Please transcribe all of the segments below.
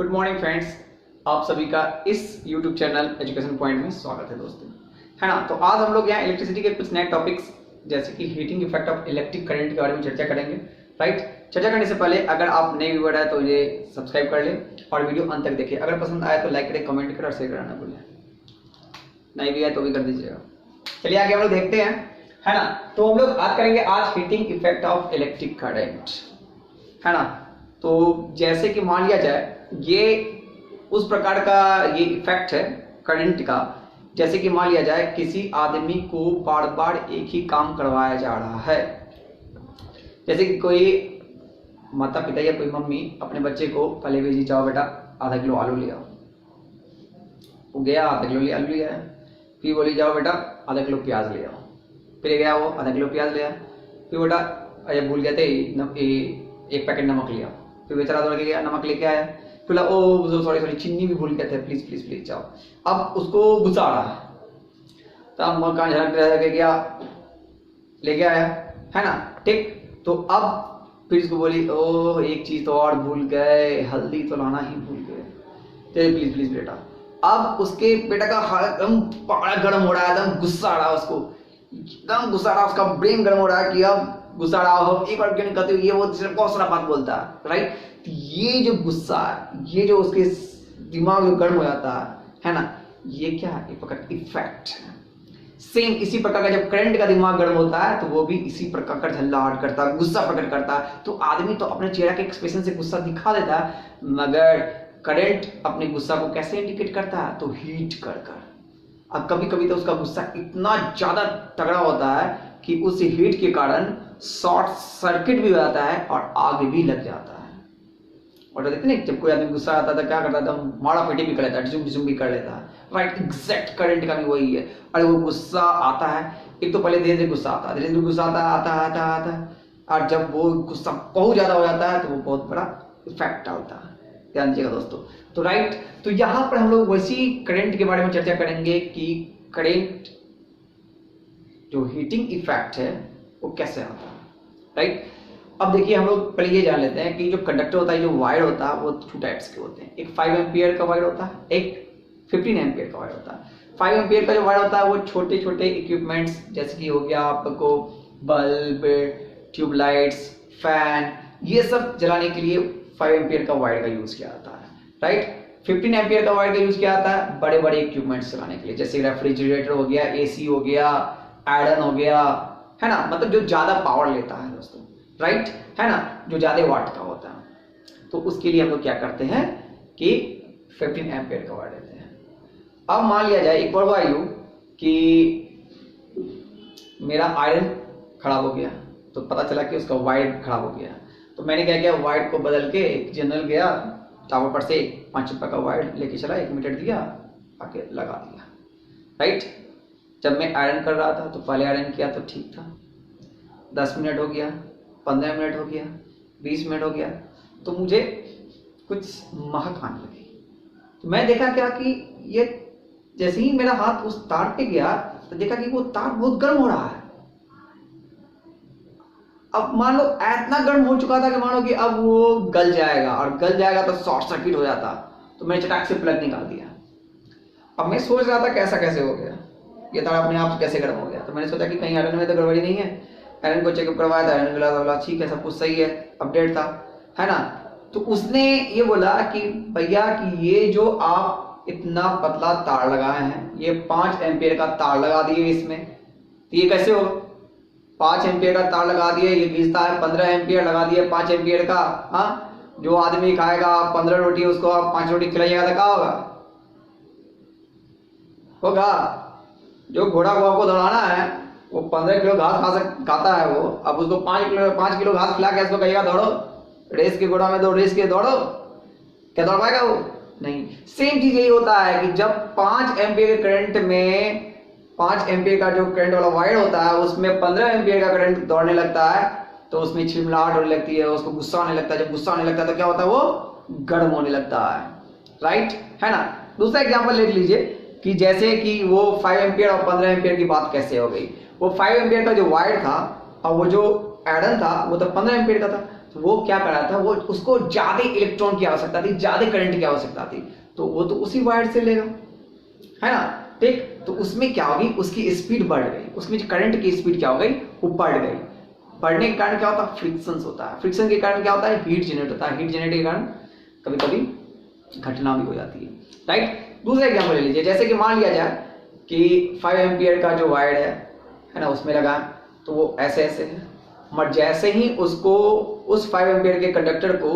Good morning friends, आप सभी का इस YouTube चैनल एजुकेशन पॉइंट में स्वागत है दोस्तों, है ना। तो आज हम लोग यहाँ इलेक्ट्रिसिटी के कुछ नए टॉपिक्स जैसे कि heating effect of electric current के बारे में चर्चा करेंगे। राइट, चर्चा करने से पहले अगर आप नए व्यूअर है तो ये सब्सक्राइब कर लें और वीडियो अंत तक देखिए। अगर पसंद आए तो लाइक करें, कमेंट करें और शेयर करना ना भूलें। नहीं भी है तो भी कर दीजिएगा। चलिए आगे हम लोग देखते हैं, है ना। तो हम लोग आज करेंगे heating effect of electric current, है ना। तो जैसे कि मान लिया जाए ये उस प्रकार का ये इफेक्ट है करंट का, जैसे कि मान लिया जाए किसी आदमी को बार बार एक ही काम करवाया जा रहा है। जैसे कि कोई माता पिता या कोई मम्मी अपने बच्चे को पहले भेजी, जाओ बेटा आधा किलो आलू ले आओ। वो गया, आधा किलो आलू ले आया। फिर बोली जाओ बेटा आधा किलो प्याज ले आओ। फिर गया वो आधा किलो प्याज ले आया। फिर बेटा अरे भूल गए थे एक पैकेट नमक लिया। फिर बेचारा दौड़ के गया, नमक लेके आया। फिर ओ सॉरी चीनी भी भूल गए थे, प्लीज प्लीज प्लीज जाओ। अब उसको गुस्सा आ रहा है, तो अब कान झलक गया लेके आया, है ना। ठीक, तो अब फिर इसको बोली ओ एक चीज तो और भूल गए, हल्दी तो लाना ही भूल गए, तो प्लीज प्लीज बेटा। अब उसके बेटा का एकदम पारा गर्म हो रहा है, एकदम गुस्सा आ रहा है उसको, एकदम गुस्सा आ रहा है, उसका ब्रेन गर्म हो रहा है कि अब गुस्सा रहा हो, एक बार क्यों नहीं कहते, ये वो सिर्फ बहुत सारा बात बोलता है। राइट, तो ये जो गुस्सा है, ये जो उसके दिमाग में गर्म हो जाता है ना, ये क्या है, एक प्रकार इफेक्ट है। सेम इसी प्रकार का जब करंट का दिमाग गर्म होता है तो वो भी इसी प्रकार का झल्लाहट करता है, गुस्सा प्रकट करता है। तो आदमी तो अपने चेहरे के एक्सप्रेशन से गुस्सा दिखा देता है, मगर करंट अपने गुस्सा को कैसे इंडिकेट करता है, तो हीट कर। अब कभी कभी तो उसका गुस्सा इतना ज्यादा तगड़ा होता है कि उस हीट के कारण शॉर्ट सर्किट भी हो जाता है और आग भी लग जाता है। और देखते नहीं, जब कोई आदमी गुस्सा आता था क्या करता था, मारा पेटी भी कर लेता है, डिसुम भी कर लेता है। राइट, एग्जैक्ट करंट का भी वही है। अरे वो गुस्सा आता है, एक तो पहले धीरे धीरे गुस्सा आता है, धीरे धीरे गुस्सा आता, और जब वो गुस्सा बहुत ज्यादा हो जाता है तो वो बहुत बड़ा इफेक्ट डालता है। ध्यान दीजिएगा दोस्तों। तो राइट, तो यहाँ पर हम लोग वैसी करंट के बारे में चर्चा करेंगे कि करंट जो हीटिंग इफेक्ट है वो कैसे आता है। राइट, अब देखिए हम लोग पहले ये जान लेते हैं कि जो कंडक्टर होता है, जो वायर होता है, वो 2 टाइप्स के होते हैं। एक 5 एम्पियर का वायर होता है, एक 15 एम्पियर का वायर होता है। 5 एम्पियर का जो वायर होता है वो छोटे छोटे इक्विपमेंट्स जैसे कि हो गया आपको बल्ब, ट्यूबलाइट्स, फैन, ये सब जलाने के लिए 5 एम्पियर का वायर का यूज किया जाता है। राइट, 15 एम्पियर का वायर का यूज किया जाता है बड़े बड़े इक्विपमेंट्स चलाने के लिए, जैसे रेफ्रिजरेटर हो गया, एसी हो गया, आयरन हो गया, है ना। मतलब जो ज्यादा पावर लेता है दोस्तों, राइट, है ना, जो ज्यादा वाट का होता है। तो उसके लिए हम लोग क्या करते हैं कि 15 एम्पियर का वायर लेते हैं। अब मान लिया जाए एक बार वायु कि मेरा आयरन खराब हो गया, तो पता चला कि उसका वायर खराब हो गया। तो मैंने क्या किया, वायर को बदल के एक जनरल गया टावर पर से 5 रुपए का वायर लेके चला, 1 मीटर दिया, आके लगा दिया। राइट, जब मैं आयरन कर रहा था तो पहले आयरन किया तो ठीक था, 10 मिनट हो गया, 15 मिनट हो गया, 20 मिनट हो गया, तो मुझे कुछ महक आने लगी। तो मैं देखा क्या कि ये जैसे ही मेरा हाथ उस तार पे गया तो देखा कि वो तार बहुत गर्म हो रहा है। अब मान लो इतना गर्म हो चुका था कि मानो कि अब वो गल जाएगा, और गल जाएगा तो शॉर्ट सर्किट हो जाता। तो मैंने चटाक से प्लग निकाल दिया। अब मैं सोच रहा था कैसे हो गया, ये तार अपने आप कैसे गर्म हो गया। तो मैंने सोचा कि कहीं आयरन में तो गड़बड़ी नहीं है। आयरन को चेकअप करवाया था, आयरन बोला ठीक है, सब कुछ सही है, अपडेट था, है ना। तो उसने ये बोला कि भैया कि ये जो आप इतना पतला तार लगाए हैं, ये 5 एम्पियर का तार लगा दिए इसमें, तो ये कैसे होगा। 5 एम्पियर का तार लगा दिए, ये खींचता है 15 एम्पियर लगा दिए 5 एम्पियर का। हाँ, जो आदमी खाएगा 15 रोटी, उसको आप 5 रोटी खिलाइएगा तो क्या होगा। जो घोड़ा को दौड़ाना है वो 15 किलो घास खाता है वो, अब उसको 5 किलो घास खिला के उसको कहिएगा दौड़ो, रेस के घोड़ा में दो रेस के दौड़ो, क्या दौड़ पाएगा वो, नहीं। सेम चीज यही होता है कि जब 5 एम्पियर के करंट में 5 एम्पियर का जो करंट वाला वायर होता है उसमें 15 एम्पियर का करंट दौड़ने लगता है, तो उसमें छिलमिलाहट होने लगती है, उसको गुस्सा आने लगता है। जब गुस्सा आने लगता है तो क्या होता है, वो गर्म होने लगता है। राइट, है ना। दूसरा एग्जाम्पल ले लीजिए कि जैसे कि वो 5 एम्पियर और 15 एम्पियर की बात कैसे हो गई। वो 5 एम्पियर का जो वायर था और वो जो आयरन था वो तो 15 एम्पियर का था। तो वो क्या कर रहा था, वो उसको ज्यादा इलेक्ट्रॉन की आवश्यकता थी, ज्यादा करंट की आवश्यकता थी, तो वो तो उसी वायर से लेगा, है ना। ठीक, तो उसमें क्या होगी, उसकी स्पीड बढ़ गई, उसमें जो करंट की स्पीड क्या हो गई, वो बढ़ गई। बढ़ने के कारण क्या होता है, फ्रिक्शन होता है। फ्रिक्शन के कारण क्या होता है, हीट जनरेट होता है। हीट जनरेट के कारण कभी कभी घटना भी हो जाती है, राइट। दूसरा एग्जाम्पल ले लीजिए, जैसे कि मान लिया जाए कि 5 एम्पियर का जो वायर है ना, उसमें लगा, तो वो ऐसे ऐसे है, मगर जैसे ही उसको उस 5 एम्पियर के कंडक्टर को,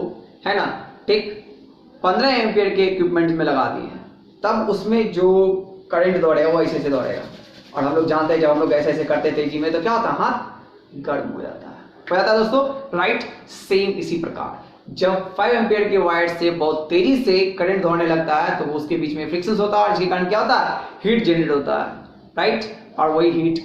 है ना, ठीक 15 एम्पियर के इक्विपमेंट में लगा दिए, तब उसमें जो करंट दौड़ेगा वो ऐसे ऐसे दौड़ेगा। और हम लोग जानते हैं जब हम लोग ऐसे ऐसे करते तेजी में तो क्या होता है, हाथ गर्म हो जाता है दोस्तों, राइट। सेम इसी प्रकार जब 5 एम्पियर के वायर से बहुत तेजी से करंट दौड़ने लगता है तो उसके बीच में फ्रिक्शन होता है, और इसके कारण क्या होता है, हीट जनरेट होता है, राइट। और वही हीट,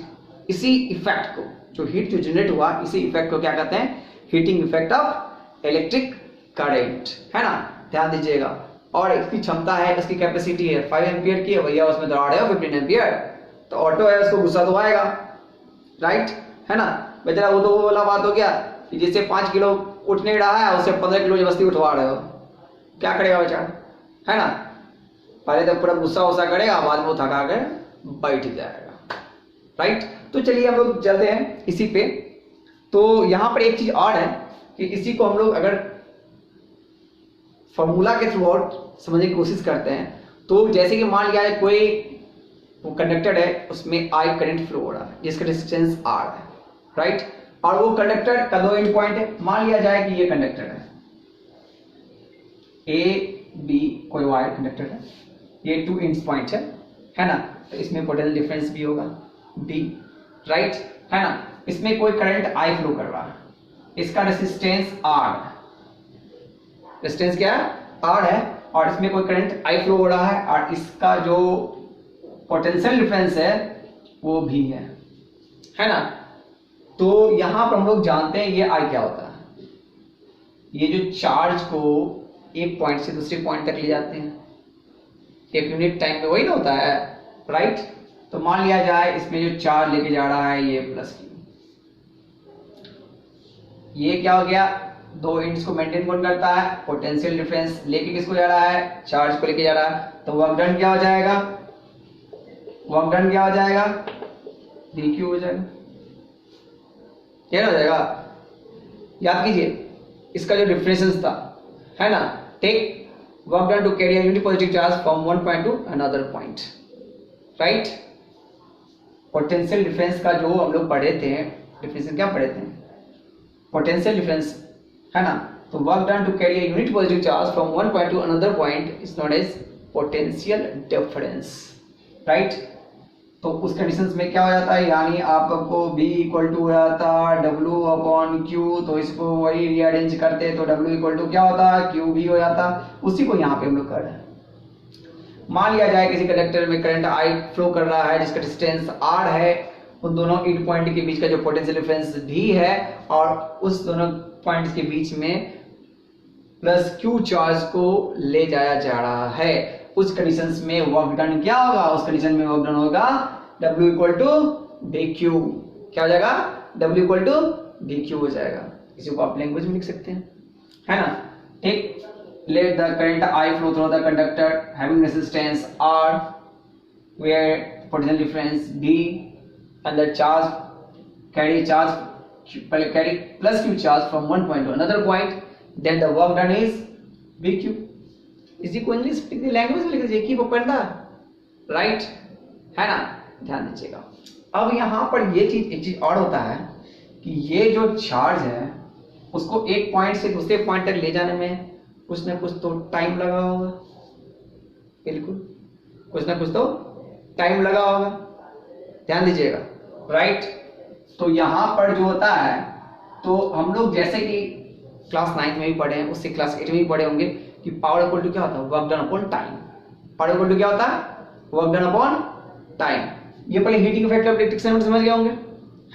इसी इफेक्ट को, जो हीट जो जनरेट हुआ, इसी इफेक्ट को क्या कहते हैं, heating effect of electric current, है ना, ध्यान दीजिएगा। और इसकी क्षमता है, इसकी कैपेसिटी है 5 एम्पियर की, भैया उसमें दौड़ है 15 एम्पियर, तो ऑटो है, उसको गुस्सा तो आएगा, राइट, है ना। बेचारा वो तो वो वाला बात हो गया कि जिससे 5 किलो उठ नहीं रहा है उससे 15 किलो जबरदस्ती उठवा रहे हो, क्या करेगा बेचारा, है ना। पहले तो पूरा गुस्सा वुस्सा करेगा, बाद में वो थका कर बैठ जाएगा, राइट। तो चलिए हम लोग चलते हैं इसी पे। तो यहाँ पर एक चीज और है कि इसी को हम लोग अगर फॉर्मूला के थ्रू आउट समझने की कोशिश करते हैं, तो जैसे कि मान लिया है कोई वो कंडक्टर है, उसमें आई करंट फ्लो हो रहा है जिसका रेजिस्टेंस आर है, राइट। और वो कंडक्टर का 2 एंड पॉइंट है, मान लिया जाए कि ये कंडक्टर है ए बी, कोई वायर कंडक्टर है, ये 2 एंड पॉइंट है ना, तो इसमें पोटेंशियल डिफरेंस भी होगा डी, राइट, है ना। इसमें कोई करंट आई फ्लो कर रहा है, इसका रेजिस्टेंस आर, रेजिस्टेंस क्या है, आर है, और इसमें कोई करंट आई फ्लो हो रहा है, और इसका जो पोटेंशियल डिफरेंस है वो भी है ना। तो यहां पर हम लोग जानते हैं ये आई क्या होता है, ये जो चार्ज को एक पॉइंट से दूसरे पॉइंट तक ले जाते हैं एक यूनिट टाइम में, वही ना होता है, राइट। तो मान लिया जाए इसमें जो चार्ज लेके जा रहा है ये प्लस क्यू, ये क्या हो गया, 2 एंड्स को मेंटेन कौन करता है, पोटेंशियल डिफरेंस लेके किसको जा रहा है, चार्ज को लेके जा रहा है, तो वर्क डन क्या हो जाएगा, वर्क डन क्या हो जाएगा, डी क्यू हो जाएगा, क्या हो जाएगा, याद कीजिए इसका जो डिफरेंस था, है ना, take work done to carry a unit positive charge from one point to another point, right. Potential difference का जो हम लोग पढ़े थे, डिफरेंस क्या पढ़े थे, पोटेंशियल डिफरेंस, है ना। तो work done to carry a unit positive charge from one point to another point is known as potential difference, right. तो उस कंडीशंस में क्या हो जाता है, यानी आपको B इक्वल टू हो जाता W अपॉन Q, तो इसको वही रीअरेंज करते तो W इक्वल टू क्या होता है, QB हो जाता, उसी को यहाँ पे हम लोग कर रहे हैं। मान लिया जाए किसी कंडक्टर में करंट I फ्लो कर रहा है जिसका डिस्टेंस R है, उन दोनों एंड पॉइंट के बीच का जो पोटेंशियल डिफरेंस D है, और उस दोनों पॉइंट्स के बीच में प्लस Q चार्ज को ले जाया जा रहा है। उस कंडीशंस में वर्क डन क्या होगा, उस कंडीशन में वर्क डन होगा W इक्वल टू dq, क्या हो जाएगा, W इक्वल टू dq हो जाएगा। इसी को आप लैंग्वेज में लिख सकते हैं, है ना, ठीक। Let the current I flow through the conductor having resistance R where potential difference D and the charge carry plus Q charge from one point to another point, then the work done is BQ। इसी को English language में लिख दीजिए, की पकड़ना, right, है ना, ध्यान दीजिएगा। अब यहाँ पर ये चीज, एक चीज और होता है कि ये जो चार्ज है उसको एक पॉइंट से दूसरे पॉइंट तक ले जाने में कुछ ना कुछ तो टाइम लगा होगा, बिल्कुल कुछ ना कुछ तो टाइम लगा होगा, ध्यान दीजिएगा, राइट। तो यहाँ पर जो होता है, तो हम लोग जैसे कि क्लास 9 में भी पढ़े हैं, उससे क्लास 8 में भी पढ़े होंगे कि पावर इक्वल टू क्या होता है, work done upon time. Power equal to क्या होता है, वर्क डन अपॉन टाइम। ये पहले heating effect of electric current समझ गए होंगे,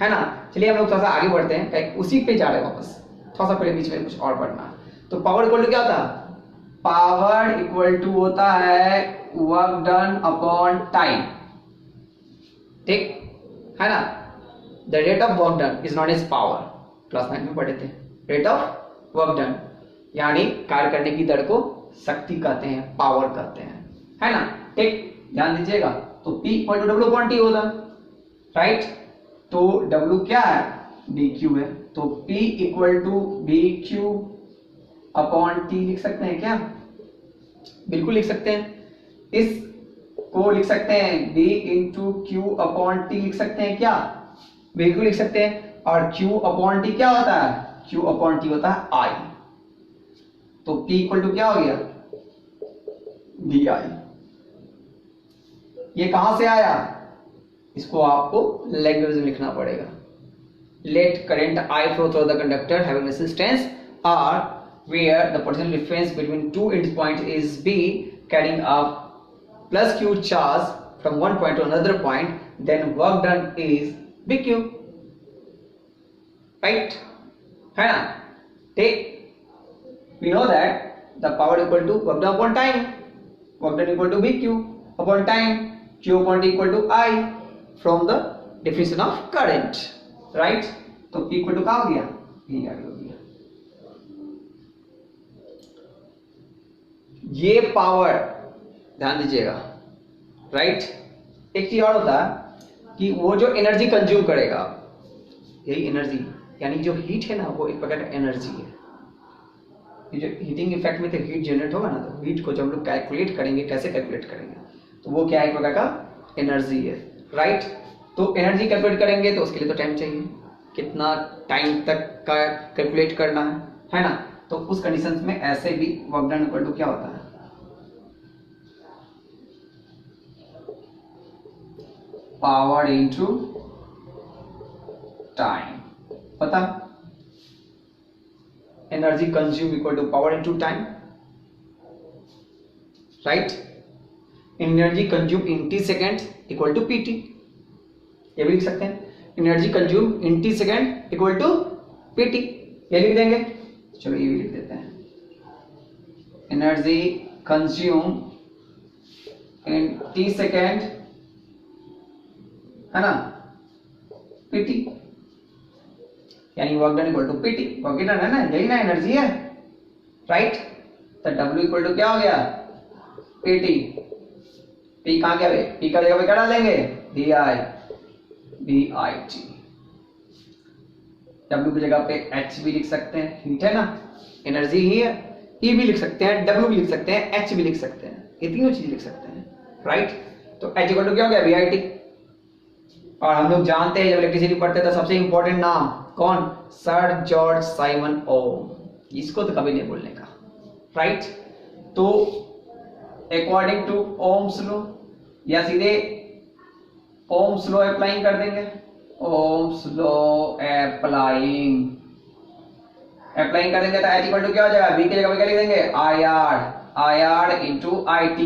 है ना। चलिए हम लोग थोड़ा सा आगे बढ़ते हैं, उसी पे जा रहे हैं वापस, थोड़ा सा पहले बीच में कुछ और पढ़ना। तो पावर इक्वल टू क्या होता है, पावर इक्वल टू होता है वर्क डन अपॉन टाइम, ठीक है ना। The rate of work done is not as power, class 9 में पढ़े थे, रेट ऑफ वर्क डन, यानी कार्य करने की दर को शक्ति कहते हैं, पावर कहते हैं, है ना। ठीक, ध्यान दीजिएगा। तो P equal to W upon T होता है, राइट। तो W क्या है, BQ है, तो P equal to BQ upon T लिख सकते हैं क्या, बिल्कुल लिख सकते हैं। इस को लिख सकते हैं B into Q upon T लिख सकते हैं क्या, बिल्कुल लिख सकते हैं। और Q अपॉन टी क्या होता है, Q अपॉन टी होता है I। तो P इक्वल टू क्या हो गया, DI। ये कहां से आया, इसको आपको लैंग्वेज में लिखना पड़ेगा। Let current I flow through the conductor having resistance R where the potential difference between two end points is B carrying a plus Q charge from one point to another point, then work done is BQ, right, है ना। ठीक, we know that the power equal to work done upon time, work done equal to BQ upon time, Q upon T equal to I from the definition of current, right। तो P equal to क्या हो गया, VI हो गया। ये power ध्यान दीजिएगा, right. एक चीज और होता है कि वो जो एनर्जी कंज्यूम करेगा, यही एनर्जी यानी जो हीट है ना, वो एक प्रकार का एनर्जी है। ये जो हीटिंग इफेक्ट में तो हीट जनरेट होगा ना, तो हीट को जब हम लोग कैलकुलेट करेंगे, कैसे कैलकुलेट करेंगे, तो वो क्या है, एक प्रकार का एनर्जी है, राइट। तो एनर्जी कैलकुलेट करेंगे तो उसके लिए तो टाइम चाहिए, कितना टाइम तक का कैलकुलेट करना है ना। तो उस कंडीशंस में ऐसे भी वर्क डन इक्वल टू क्या होता है, पावर इनटू टाइम, पता, energy consume equal to power into time, right. Energy consume in T second equal to PT, ये भी लिख सकते हैं, energy consume in T second equal to PT, ये लिख देंगे। चलो ये भी लिख देते हैं, energy consume in T second, है ना, पीटी, यानी work done equal to PT, work done है ना, यही ना एनर्जी है, राइट। तो W इक्वल टू क्या हो गया, पीटी। P कहां गया, P का जगह पे क्या डालेंगे, DI, BIT। W की जगह पे H भी लिख सकते हैं, हीट है ना, एनर्जी ही है। E भी लिख सकते हैं, W भी लिख सकते हैं, H भी लिख सकते हैं, ये तीनों चीज लिख सकते हैं, राइट। तो H इक्वल टू क्या हो गया, BIT। और हम लोग जानते हैं जब इलेक्ट्रिसिटी पढ़ते थे सबसे इंपॉर्टेंट नाम कौन, सर जॉर्ज साइमन ओम, इसको तो कभी नहीं भूलने का, राइट। तो अकॉर्डिंग टू ओम्स लॉ, या सीधे ओम्स लॉ अप्लाइंग कर देंगे, ओम्स लॉ अप्लाइंग कर देंगे तो H इक्वल टू क्या हो जाएगा, V की जगह पे क्या लिख देंगे, IR इंटू IT,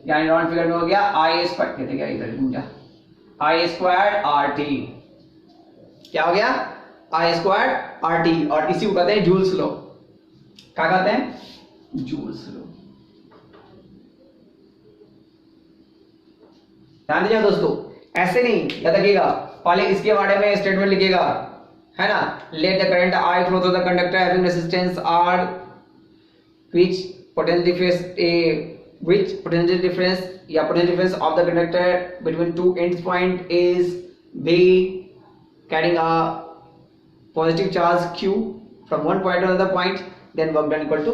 यानी राउंड फिगर में हो गया I स्क्वायर, कहते क्या इधर घूम जा, I स्क्वायर RT, क्या हो गया, I स्क्वायर RT। और इसी को कहते हैं जूल्स लॉ, क्या कहते हैं, जूल्स लॉ। ध्यान दीजिए दोस्तों, ऐसे नहीं याद रखिएगा, पहले इसके बारे में स्टेटमेंट लिखिएगा, है ना। Let the current I flow through the conductor having resistance R which potential difference या potential difference of the conductor between two end point is B carrying a positive charge Q from one point to another point, then work done equal to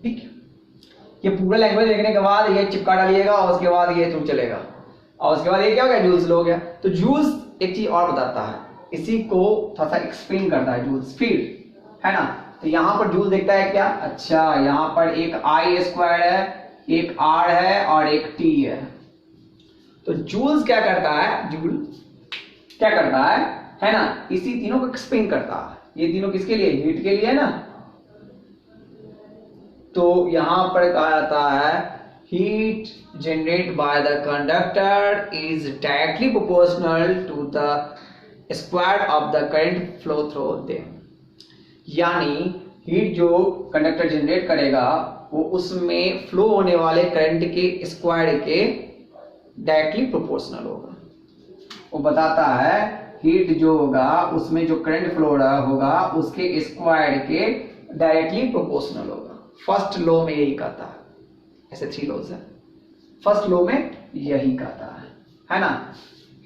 PQ। ये पूरा language लिखने के बाद ये चिपका डालिएगा और उसके बाद ये थ्रू चलेगा, और उसके बाद ये क्या हो गया, जूल्स लॉ हो गया। तो जूल्स एक चीज और बताता है, इसी को थोड़ा सा एक्सप्लेन करता है, जूल्स स्पीड, है ना। तो यहाँ पर जूल देखता है क्या, अच्छा यहाँ पर एक I स्क्वायर है, एक R है और एक T है। तो जूल्स क्या करता है, जूल क्या करता है ना, इसी तीनों को एक्सप्लेन करता है। ये तीनों किसके लिए, हीट के लिए, है ना। तो यहां पर कहा जाता है heat generate by the conductor is directly proportional to the square of the current flow through them, यानी हीट जो कंडक्टर जनरेट करेगा वो उसमें फ्लो होने वाले करंट के स्क्वायर के डायरेक्टली प्रोपोर्शनल होगा। वो बताता है हीट जो होगा उसमें जो करंट फ्लो होगा उसके स्क्वायर के डायरेक्टली प्रोपोर्शनल होगा। फर्स्ट लॉ में यही कहता है, ऐसे 3 लॉज है, फर्स्ट लॉ में यही कहता है ना।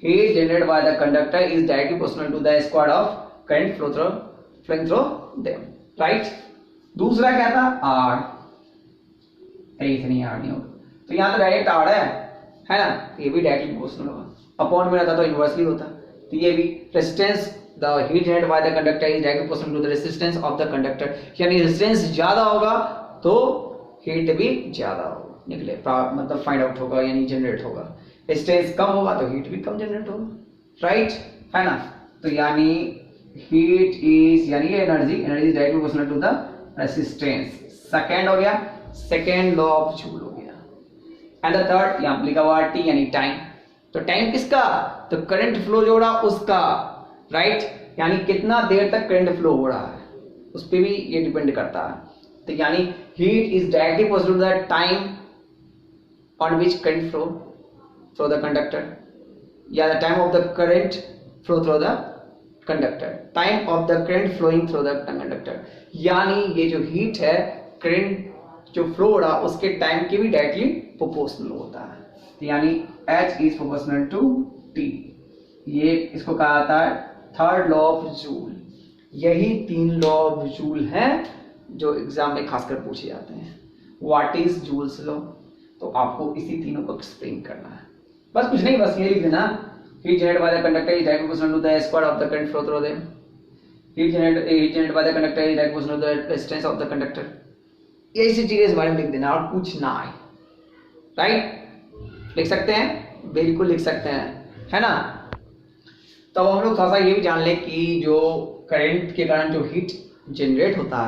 Heat generated by the conductor is directly proportional to the square of current flowing through them, right. दूसरा क्या था, आर, ऐसे नहीं, आर नहीं होगा, तो यहाँ तो डायरेक्ट आर है ना, तो ये भी डायरेक्टली प्रोपोर्शनल होगा। अपॉन में रहता तो इनवर्सली होता, तो ये भी resistance the heat generated by the conductor is directly proportional to the resistance of the conductor, यानी रेजिस्टेंस ज्यादा होगा तो हीट भी ज्यादा होगा, निकले मतलब फाइंड आउट होगा यानी जनरेट होगा। रेजिस्टेंस कम होगा तो हीट भी कम जनरेट होगा, राइट, है ना। तो यानी हीट इज यानी energy directly proportional to the resistance. Second हो गया, सेकंड लॉ ऑफ जूल हो गया। एंड द थर्ड यहां पे लिखा हुआ टी यानी टाइम, तो टाइम किसका, तो करंट फ्लो जो हो रहा उसका, राइट, यानी कितना देर तक करंट फ्लो हो रहा है उस पर भी ये डिपेंड करता है। तो यानी heat is directly proportional to the time on which current flow through the conductor, या the time of the current flow through the conductor, time of the current flowing through the conductor, यानी ये जो heat है current जो flow हो रहा उसके time के भी डायरेक्टली प्रोपोर्शनल होता है। तो यानी H is proportional to T, ये इसको कहा जाता है थर्ड लॉ ऑफ जूल। यही 3 लॉ ऑफ जूल हैं जो एग्जाम में खासकर पूछे जाते हैं। व्हाट इज जूल्स लॉ, तो आपको इसी तीनों को एक्सप्लेन करना है, बस कुछ नहीं, बस ये लिख देना, heat generated by the conductor is directly proportional to the square of the current flow through them, heat generated by the conductor is directly proportional to the resistance of the conductor. ये ऐसी चीजें इस बारे में लिख देना और कुछ ना आए, राइट, लिख सकते हैं, बिल्कुल लिख सकते हैं, है ना। तो अब हम लोग थोड़ा सा ये भी जान लें कि जो करंट के कारण जो हीट जनरेट होता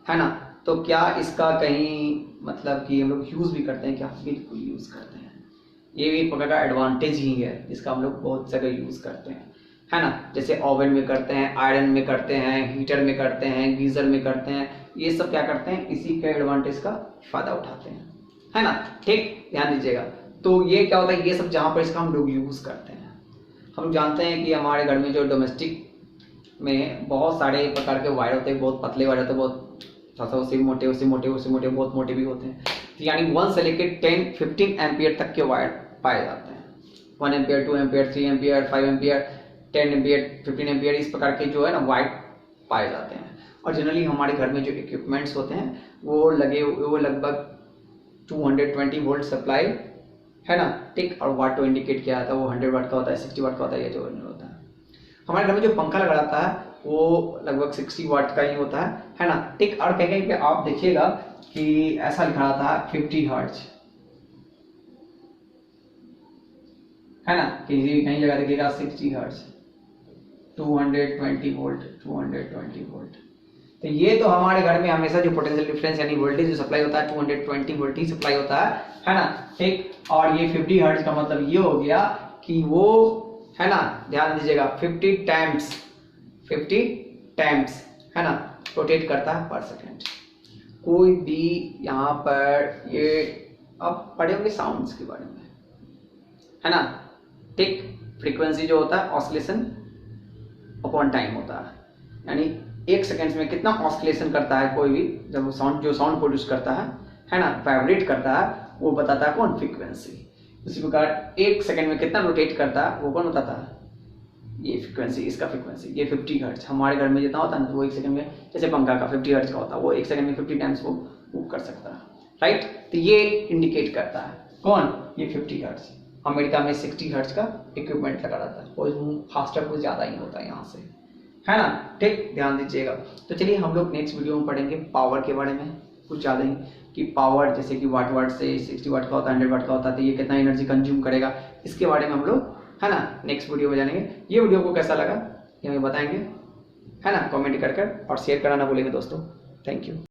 है ना, तो क्या इसका कहीं मतलब कि हम लोग यूज़ भी करते हैं क्या, बिल्कुल यूज़ करते हैं। ये भी एक प्रकार का एडवांटेज ही है जिसका हम लोग बहुत जगह यूज़ करते हैं, है ना, जैसे ओवन में करते हैं, आयरन में करते हैं, हीटर में करते हैं, गीजर में करते हैं, ये सब क्या करते हैं, इसी के एडवांटेज का फायदा उठाते हैं, है ना, ठीक, ध्यान दीजिएगा। तो ये क्या होता है, ये सब जहाँ पर इसका हम लोग यूज़ करते हैं, हम जानते हैं कि हमारे घर में जो डोमेस्टिक में बहुत सारे प्रकार के वायर होते हैं, बहुत पतले वायर होते हैं, बहुत थोड़ा उससे मोटे उससे मोटे उससे मोटे बहुत मोटे भी होते हैं, तो यानी 1 से लेकर 10-15 एम्पियर तक के वायर पाए जाते हैं। 1 ampere, 2 ampere, 3 ampere, 5 ampere, 10 ampere, 15 ampere, इस प्रकार के जो है ना वायर पाए जाते हैं। और जनरली हमारे घर में जो इक्विपमेंट्स होते हैं वो लगभग 220 वोल्ट सप्लाई, है ना, ठीक, और वाट तो इंडिकेट किया जाता है, वो 100 वाट का होता है, 60 वाट का होता है, ये जो होता है। हमारे घर में जो पंखा लगा रहता है वो लगभग 60 वाट का ही होता है ना, ठीक। और कहीं कहीं पे आप देखिएगा कि ऐसा लिखा रहता है 50 हर्ट्ज, है ना, कहीं जगह देखिएगा 60 हर्ट्ज, 220 वोल्ट, 220 वोल्ट। तो ये तो हमारे घर में हमेशा जो पोटेंशियल डिफरेंस यानी वोल्टेज जो सप्लाई होता है 220 वोल्ट ही सप्लाई होता है ना, ठीक। और ये 50 हर्ट्ज का मतलब ये हो गया कि वो, है ना, ध्यान दीजिएगा, 50 टाइम्स, है ना, रोटेट करता है पर सेकेंड। कोई भी यहाँ पर ये आप पढ़े होंगे साउंड्स के बारे में, है ना, ठीक। फ्रीक्वेंसी जो होता है ऑसिलेशन अपॉन टाइम होता है, यानी 1 सेकेंड में कितना ऑसिलेशन करता है कोई भी, जब जो साउंड प्रोड्यूस करता है ना, वाइब्रेट करता है, वो बताता है कौन, फ्रीक्वेंसी। इसी प्रकार 1 सेकेंड में कितना रोटेट करता है वो कौन बताता है, ये फ्रीक्वेंसी, इसका फ्रीक्वेंसी। ये 50 हर्ट्ज हमारे घर में जितना होता है ना, वो 1 सेकंड में, जैसे पंखा का 50 हर्ट्ज का होता है, वो 1 सेकंड में 50 टाइम्स वो मूव कर सकता है, राइट। तो ये इंडिकेट करता है कौन, ये 50 हर्ट्ज। अमेरिका में 60 हर्ट्ज का इक्विपमेंट लगा रहता है, और फास्टर कुछ ज़्यादा ही होता है यहाँ से, है ना, ठीक, ध्यान दीजिएगा। तो चलिए हम लोग नेक्स्ट वीडियो में पढ़ेंगे पावर के बारे में, कुछ ज़्यादा ही, कि पावर जैसे कि वाट से 60 वाट का होता है, 100 वाट का होता है, तो ये कितना एनर्जी कंज्यूम करेगा, इसके बारे में हम लोग, है ना, नेक्स्ट वीडियो में जानेंगे। ये वीडियो को कैसा लगा ये हमें बताएंगे, है ना, कमेंट कर और शेयर कराना भूलेंगे दोस्तों। Thank you.